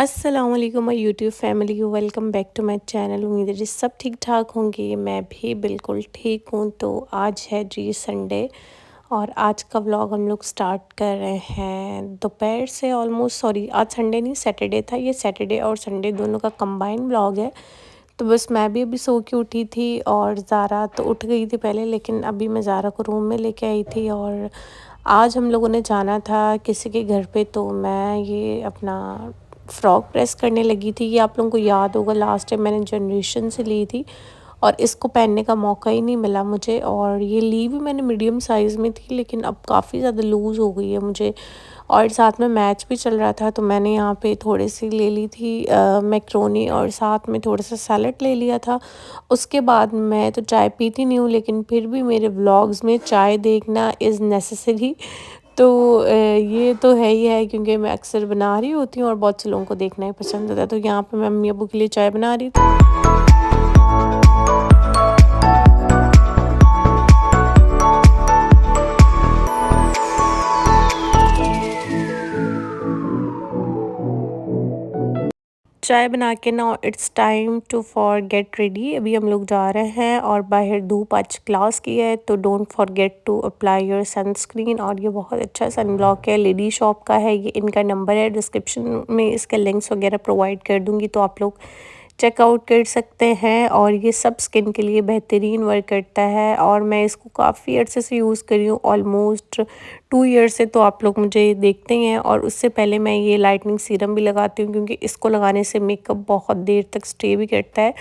अस्सलाम वालेकुम my YouTube family, welcome back to my channel. उम्मीद है जी सब ठीक ठाक होंगे। मैं भी बिल्कुल ठीक हूँ। तो आज है जी संडे और आज का व्लॉग हम लोग स्टार्ट कर रहे हैं दोपहर से। ऑलमोस्ट सॉरी, आज संडे नहीं सैटरडे था। ये सैटरडे और संडे दोनों का कंबाइन व्लॉग है। तो बस मैं भी अभी सो के उठी थी और ज़ारा तो उठ गई थी पहले, लेकिन अभी मैं ज़ारा को रूम में लेके आई थी। और आज हम लोगों ने जाना था किसी के घर पे, तो मैं ये अपना फ़्रॉक प्रेस करने लगी थी। ये आप लोगों को याद होगा, लास्ट टाइम मैंने जनरेशन से ली थी और इसको पहनने का मौका ही नहीं मिला मुझे। और ये ली भी मैंने मीडियम साइज़ में थी, लेकिन अब काफ़ी ज़्यादा लूज़ हो गई है मुझे। और साथ में मैच भी चल रहा था, तो मैंने यहाँ पे थोड़ी सी ले ली थी मैक्रोनी और साथ में थोड़ा सा सैलड ले लिया था। उसके बाद मैं तो चाय पीती नहीं हूँ, लेकिन फिर भी मेरे व्लॉग्स में चाय देखना इज़ नेसेसरी। तो ये तो है ही है, क्योंकि मैं अक्सर बना रही होती हूँ और बहुत से लोगों को देखना ही पसंद होता है। तो यहाँ पे मैं मम्मी अब्बू के लिए चाय बना रही थी। चाय बना के ना it's time to for get ready. अभी हम लोग जा रहे हैं और बाहर धूप आज क्लास की है, तो don't forget to apply your sunscreen. और ये बहुत अच्छा सन ब्लॉक है, लेडी शॉप का है। ये इनका नंबर है, डिस्क्रिप्शन में इसके लिंक्स वगैरह प्रोवाइड कर दूँगी, तो आप लोग चेकआउट कर सकते हैं। और ये सब स्किन के लिए बेहतरीन वर्क करता है और मैं इसको काफ़ी अर्से से यूज़ कर रही हूँ, ऑलमोस्ट 2 ईयर से। तो आप लोग मुझे देखते ही हैं। और उससे पहले मैं ये लाइटनिंग सीरम भी लगाती हूँ, क्योंकि इसको लगाने से मेकअप बहुत देर तक स्टे भी करता है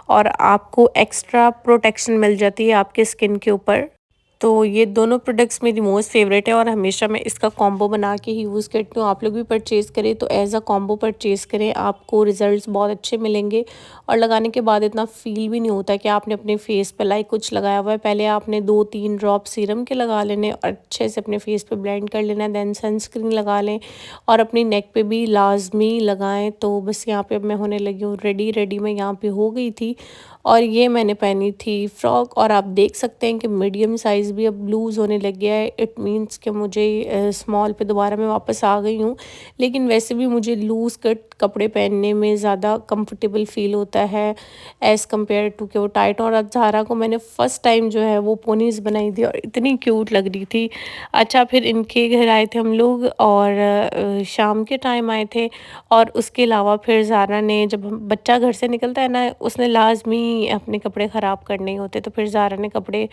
और आपको एक्स्ट्रा प्रोटेक्शन मिल जाती है आपके स्किन के ऊपर। तो ये दोनों प्रोडक्ट्स मेरी मोस्ट फेवरेट है और हमेशा मैं इसका कॉम्बो बना के ही यूज़ करती हूँ। आप लोग भी परचेज़ करें तो एज़ अ कॉम्बो परचेज़ करें, आपको रिज़ल्ट्स बहुत अच्छे मिलेंगे। और लगाने के बाद इतना फ़ील भी नहीं होता कि आपने अपने फेस पे लाइक कुछ लगाया हुआ है। पहले आपने 2-3 ड्रॉप सीरम के लगा लेने और अच्छे से अपने फेस पे ब्लेंड कर लेना, देन सनस्क्रीन लगा लें और अपनी नेक पे भी लाजमी लगाएं। तो बस यहाँ पे अब मैं होने लगी हूँ रेडी मैं यहाँ पे हो गई थी। और ये मैंने पहनी थी फ्रॉक, और आप देख सकते हैं कि मीडियम साइज़ भी अब लूज़ होने लग गया है। इट मीन्स कि मुझे स्मॉल पे दोबारा मैं वापस आ गई हूँ। लेकिन वैसे भी मुझे लूज़ कट कपड़े पहनने में ज़्यादा कंफर्टेबल फ़ील होता है एज़ कम्पेयर टू कि वो टाइट। और अब ज़ारा को मैंने फ़र्स्ट टाइम जो है वो पोनीज़ बनाई थी और इतनी क्यूट लग रही थी। अच्छा, फिर इनके घर आए थे हम लोग और शाम के टाइम आए थे। और उसके अलावा फिर ज़ारा ने, जब हम बच्चा घर से निकलता है ना, उसने लाज़मी अपने कपड़े ख़राब करने ही होते, तो फिर ज़ारा ने कपड़े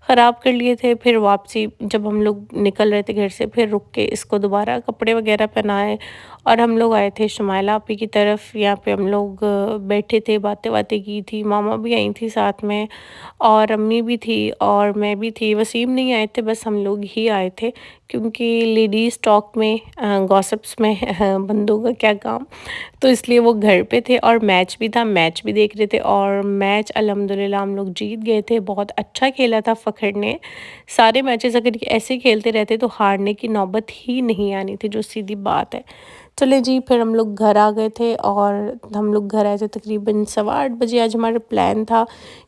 ख़राब कर लिए थे। फिर वापसी जब हम लोग निकल रहे थे घर से, फिर रुक के इसको दोबारा कपड़े वगैरह पहनाए और हम लोग आए थे शुमाइला आपी की तरफ। यहाँ पे हम लोग बैठे थे, बातें की थी। मामा भी आई थी साथ में और अम्मी भी थी और मैं भी थी। वसीम नहीं आए थे, बस हम लोग ही आए थे, क्योंकि लेडीज़ टॉक में गॉसिप्स में बंदों का क्या काम। तो इसलिए वो घर पे थे और मैच भी था, मैच भी देख रहे थे। और मैच अल्हम्दुलिल्लाह हम लोग जीत गए थे। बहुत अच्छा खेला था फ़खर ने। सारे मैचेस अगर ये ऐसे खेलते रहते तो हारने की नौबत ही नहीं आनी थी, जो सीधी बात है। चले जी, फिर हम लोग घर आ गए थे और हम लोग घर आए थे तकरीबन 8:15 बजे। आज हमारा प्लान था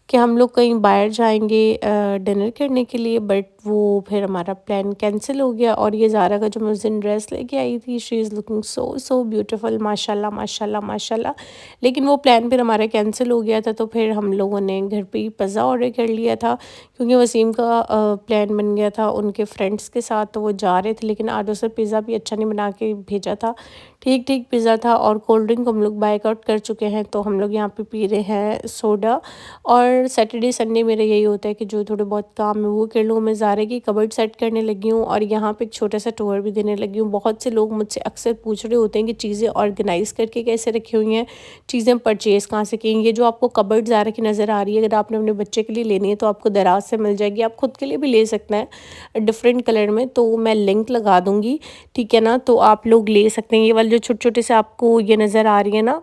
कि हम लोग कहीं बाहर जाएंगे डिनर करने के लिए, बट वो फिर हमारा प्लान कैंसिल हो गया। और ये ज़ारा का जो मैं उस दिन ड्रेस लेके आई थी, she is looking so so beautiful, माशाल्लाह माशाल्लाह माशाल्लाह। लेकिन वो प्लान फिर हमारा कैंसिल हो गया था, तो फिर हम लोगों ने घर पे ही पिज़्ज़ा ऑर्डर कर लिया था, क्योंकि वसीम का प्लान बन गया था उनके फ्रेंड्स के साथ, तो वो जा रहे थे। लेकिन आज उसे पिज़्ज़ा भी अच्छा नहीं बना के भेजा था, ठीक ठीक पिज़्ज़ा था। और कोल्ड ड्रिंक हम लोग बाइक आउट कर चुके हैं, तो हम लोग यहाँ पे पी रहे हैं सोडा। और सैटरडे संडे मेरा यही होता है कि जो थोड़े बहुत काम है वो कर लूँ। मैं ज़ारा की कबर्ड सेट करने लगी हूँ और यहाँ पे एक छोटा सा टूर भी देने लगी हूँ। बहुत से लोग मुझसे अक्सर पूछ रहे होते हैं कि चीज़ें ऑर्गेनाइज़ करके कैसे रखी हुई हैं, चीज़ें परचेज़ कहाँ से की हैं। ये जो आपको कबर्ड ज़ारा की नज़र आ रही है, अगर आपने अपने बच्चे के लिए लेनी है तो आपको दराज से मिल जाएगी। आप खुद के लिए भी ले सकते हैं डिफरेंट कलर में, तो मैं लिंक लगा दूँगी, ठीक है ना। तो आप लोग ले सकते हैं। ये वाले जो छोटे छोटे से आपको ये नज़र आ रही है ना,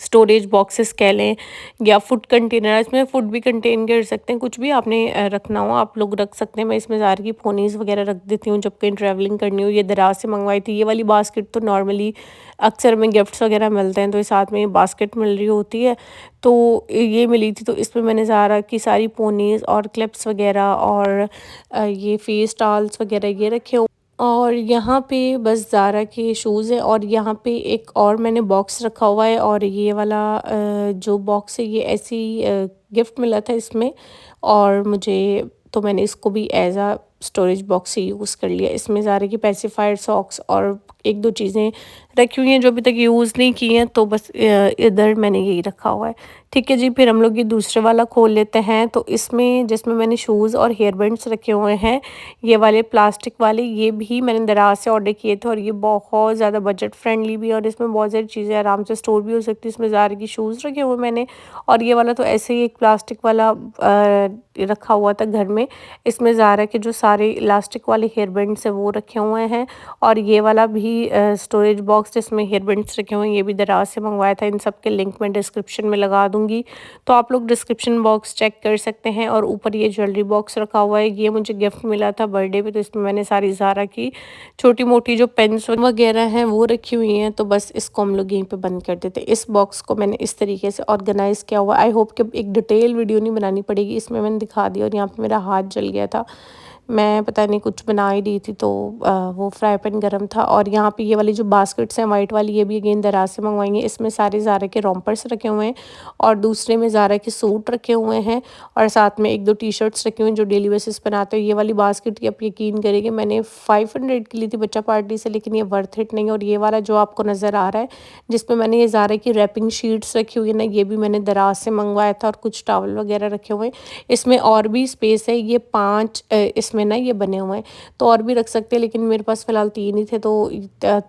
स्टोरेज बॉक्सेस कह लें या फूड कंटेनर, इसमें फूड भी कंटेन कर सकते हैं। कुछ भी आपने रखना हो आप लोग रख सकते हैं। मैं इसमें ज़ारा की पोनीज़ वगैरह रख देती हूँ जब कहीं ट्रैवलिंग करनी हो। ये दराज से मंगवाई थी। ये वाली बास्केट तो नॉर्मली अक्सर में गिफ्ट्स वगैरह मिलते हैं, तो साथ में ये बास्केट मिल रही होती है, तो ये मिली थी। तो इसमें मैंने ज़ारा की सारी पोनीज़ और क्लिप्स वगैरह और ये फेस टॉवल्स वगैरह ये रखे और यहाँ पे बस ज़ारा के शूज़ हैं और यहाँ पे एक और मैंने बॉक्स रखा हुआ है और ये वाला जो बॉक्स है ये ऐसे ही गिफ्ट मिला था इसमें और मुझे तो मैंने इसको भी एज अ स्टोरेज बॉक्स ही यूज़ कर लिया। इसमें ज़ारा की पेसिफायर सॉक्स और एक दो चीज़ें रखी हुई हैं जो अभी तक यूज़ नहीं की हैं, तो बस इधर मैंने यही रखा हुआ है। ठीक है जी, फिर हम लोग ये दूसरे वाला खोल लेते हैं। तो इसमें जिसमें मैंने शूज़ और हेयर बैंड्स रखे हुए हैं, ये वाले प्लास्टिक वाले, ये भी मैंने दराज से ऑर्डर किए थे और ये बहुत ज़्यादा बजट फ्रेंडली भी है और इसमें बहुत सारी चीज़ें आराम से स्टोर भी हो सकती है। इसमें ज़ारा की शूज़ रखे हुए मैंने और ये वाला तो ऐसे ही एक प्लास्टिक वाला रखा हुआ था घर में। इसमें ज़ारा के जो सारे इलास्टिक वाले हेयर बैंड्स हैं वो रखे हुए हैं और ये वाला भी स्टोरेज बॉक्स जिसमें हेयर बैंड्स रखे हुए हैं, ये भी दराज से मंगवाया था। इन सब के लिंक मैं डिस्क्रिप्शन में लगा दूँगी, तो आप लोग डिस्क्रिप्शन बॉक्स चेक कर सकते हैं। और ऊपर ये ज्वेलरी बॉक्स रखा हुआ है, ये मुझे गिफ्ट मिला था बर्थडे पे, तो इसमें मैंने सारी ज़ारा की छोटी-मोटी जो पेन्स वगैरह हैं वो रखी हुई हैं। तो बस इसको हम लोग यहीं पे बंद कर देते हैं। इस बॉक्स को मैंने इस तरीके से ऑर्गेनाइज़ किया हुआ। आई होप कि एक डिटेल वीडियो नहीं बनानी पड़ेगी, इसमें मैंने दिखा दिया। और यहाँ पे मेरा हाथ जल गया था, मैं पता नहीं कुछ बना ही रही थी तो वो फ्राई पैन गरम था। और यहाँ पे ये वाली जो बास्केट्स हैं वाइट वाली, ये भी अगेन दराज से मंगवाई हैं। इसमें सारे ज़ारा के रोम्पर्स रखे हुए हैं और दूसरे में ज़ारा के सूट रखे हुए हैं और साथ में एक दो टी शर्ट्स रखे हुए हैं जो डेली बेसिस बनाते हैं। ये वाली बास्केट की आप यकीन करेंगे मैंने 500 की ली थी बच्चा पार्टी से, लेकिन ये वर्थ इट नहीं है। और ये वाला जो आपको नज़र आ रहा है जिसमें मैंने ये ज़ारा की रैपिंग शीट्स रखी हुई है ना, ये भी मैंने दराज से मंगवाया था और कुछ टॉवल वगैरह रखे हुए हैं। इसमें और भी स्पेस है, ये 5 इसमें ना ये बने हुए हैं, तो और भी रख सकते हैं, लेकिन मेरे पास फ़िलहाल 3 ही थे तो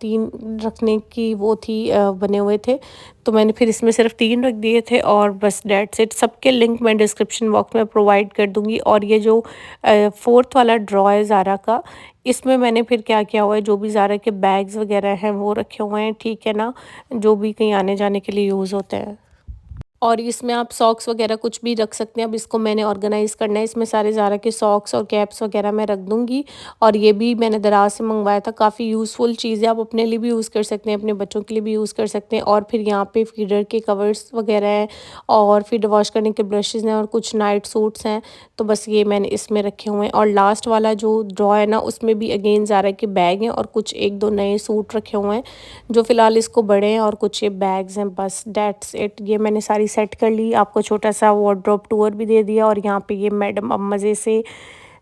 3 रखने की वो थी बने हुए थे, तो मैंने फिर इसमें सिर्फ 3 रख दिए थे और बस दैट्स इट। सबके लिंक मैं डिस्क्रिप्शन बॉक्स में प्रोवाइड कर दूँगी। और ये जो 4th वाला ड्रॉ है ज़ारा का, इसमें मैंने फिर क्या किया हुआ है, जो भी ज़ारा के बैग्स वगैरह हैं वो रखे हुए हैं, ठीक है ना, जो भी कहीं आने-जाने के लिए यूज़ होते हैं। और इसमें आप सॉक्स वगैरह कुछ भी रख सकते हैं। अब इसको मैंने ऑर्गेनाइज़ करना है, इसमें सारे ज़ारा के सॉक्स और कैप्स वगैरह मैं रख दूँगी। और ये भी मैंने दराज से मंगवाया था, काफ़ी यूज़फुल चीज़ है, आप अपने लिए भी यूज़ कर सकते हैं, अपने बच्चों के लिए भी यूज़ कर सकते हैं। और फिर यहाँ पे फीडर के कवर्स वगैरह हैं और फीडर वॉश करने के ब्रशेज़ हैं और कुछ नाइट सूट्स हैं, तो बस ये मैंने इसमें रखे हुए हैं। और लास्ट वाला जो ड्रॉ है ना, उसमें भी अगेन ज़ारा के बैग हैं और कुछ 1-2 नए सूट रखे हुए हैं जो फ़िलहाल इसको बड़े हैं और कुछ ये बैग्स हैं, बस दैट्स इट। ये मैंने सारी सेट कर ली, आपको छोटा सा वार्डरोब टूर भी दे दिया। और यहाँ पे ये मैडम अब मज़े से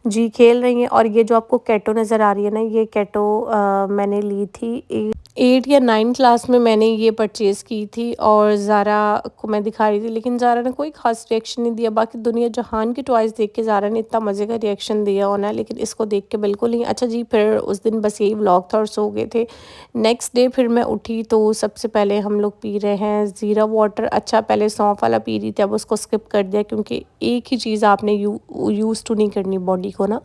जी खेल रही हैं। और ये जो आपको कैटो नज़र आ रही है ना, ये कैटो मैंने ली थी 8 या 9 क्लास में मैंने ये परचेज़ की थी और ज़ारा को मैं दिखा रही थी, लेकिन ज़ारा ने कोई ख़ास रिएक्शन नहीं दिया। बाकी दुनिया जहान की टॉयज़ देख के ज़ारा ने इतना मज़े का रिएक्शन दिया होना है, लेकिन इसको देख के बिल्कुल नहीं। अच्छा जी, फिर उस दिन बस यही व्लॉग था और सो गए थे। नेक्स्ट डे फिर मैं उठी तो सबसे पहले हम लोग पी रहे हैं ज़ीरा वाटर। अच्छा, पहले सौंफ वाला पी रही थी, अब उसको स्किप कर दिया क्योंकि एक ही चीज़ आपने यूज़ टू नहीं करनी बॉडी को ना,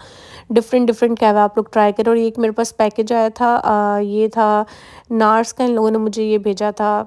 डिफरेंट कहवा आप लोग ट्राई करें। और एक मेरे पास पैकेज आया था, ये था नार्स का, इन लोगों ने मुझे ये भेजा था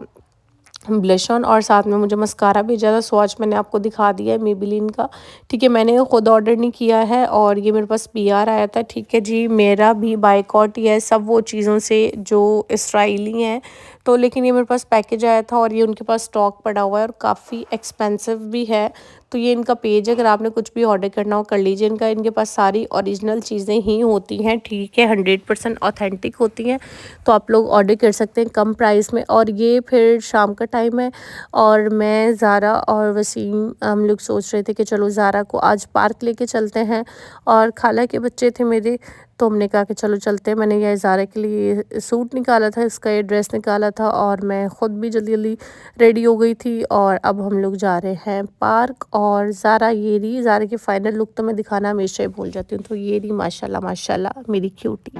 ब्लश ऑन और साथ में मुझे मस्कारा भेजा था। स्वॉच मैंने आपको दिखा दिया है मेबेलिन का, ठीक है, मैंने खुद ऑर्डर नहीं किया है और ये मेरे पास पीआर आया था। ठीक है जी, मेरा भी बायकॉट ही है सब वो चीज़ों से जो इसराइली हैं, तो लेकिन ये मेरे पास पैकेज आया था और ये उनके पास स्टॉक पड़ा हुआ है और काफ़ी एक्सपेंसिव भी है। तो ये इनका पेज है, अगर आपने कुछ भी ऑर्डर करना हो कर लीजिए इनका, इनके पास सारी ओरिजिनल चीज़ें ही होती हैं, ठीक है, 100% ऑथेंटिक होती हैं, तो आप लोग ऑर्डर कर सकते हैं कम प्राइस में। और ये फिर शाम का टाइम है और मैं ज़ारा और वसीम हम लोग सोच रहे थे कि चलो ज़ारा को आज पार्क लेके चलते हैं, और खाला के बच्चे थे मेरे, तो हमने कहा कि चलो चलते हैं। मैंने ये ज़ारा के लिए सूट निकाला था, इसका ये ड्रेस निकाला था और मैं ख़ुद भी जल्दी जल्दी रेडी हो गई थी। और अब हम लोग जा रहे हैं पार्क। और ज़ारा ये रही, ज़ारा की फ़ाइनल लुक तो मैं दिखाना हमेशा ही भूल जाती हूँ, तो ये रही माशाल्लाह माशाल्लाह मेरी क्यूटी।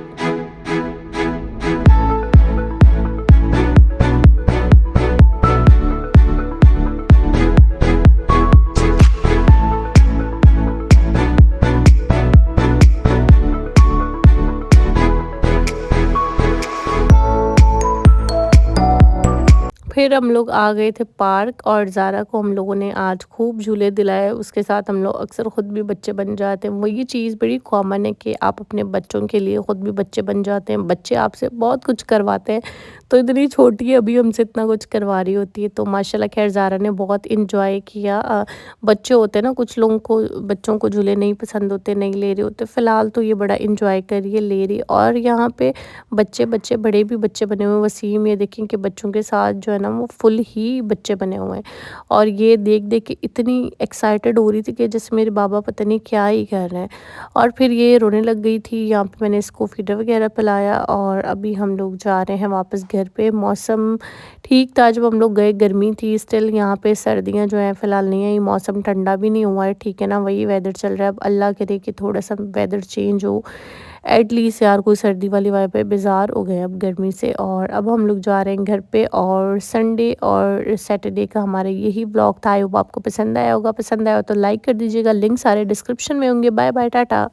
फिर हम लोग आ गए थे पार्क और ज़ारा को हम लोगों ने आज खूब झूले दिलाए। उसके साथ हम लोग अक्सर ख़ुद भी बच्चे बन जाते हैं। वो ये चीज़ बड़ी कॉमन है कि आप अपने बच्चों के लिए ख़ुद भी बच्चे बन जाते हैं। बच्चे आपसे बहुत कुछ करवाते हैं। तो इतनी छोटी है अभी हमसे इतना कुछ करवा रही होती है। तो माशाल्लाह ख़ैर ज़ारा ने बहुत एंजॉय किया। बच्चे होते हैं ना, कुछ लोगों को बच्चों को झूले नहीं पसंद होते, नहीं ले रहे होते। फ़िलहाल तो ये बड़ा एंजॉय कर रही है, ले रही। और यहाँ पे बच्चे बच्चे बड़े भी बच्चे बने हुए हैं। वसीम ये देखें कि बच्चों के साथ जो है ना वो फुल ही बच्चे बने हुए हैं। और ये देख देख के इतनी एक्साइटेड हो रही थी कि जैसे मेरे बाबा पता नहीं क्या ही कर रहे हैं। और फिर ये रोने लग गई थी। यहाँ पे मैंने इसको फीडर वगैरह पिलाया और अभी हम लोग जा रहे हैं वापस घर पे। मौसम ठीक था जब हम लोग गए, गर्मी थी स्टिल। यहाँ पे सर्दियाँ जो हैं फ़िलहाल नहीं आई। मौसम ठंडा भी नहीं हुआ है, ठीक है ना, वही वेदर चल रहा है। अब अल्लाह करे कि थोड़ा सा वेदर चेंज हो एटलीस्ट यार, कोई सर्दी वाली वाइब है। बेजार हो गए अब गर्मी से। और अब हम लोग जा रहे हैं घर पे। और संडे और सैटरडे का हमारा यही व्लॉग था। आई होप आपको पसंद आया होगा। पसंद आया हो तो लाइक कर दीजिएगा। लिंक सारे डिस्क्रिप्शन में होंगे। Bye bye, Tata.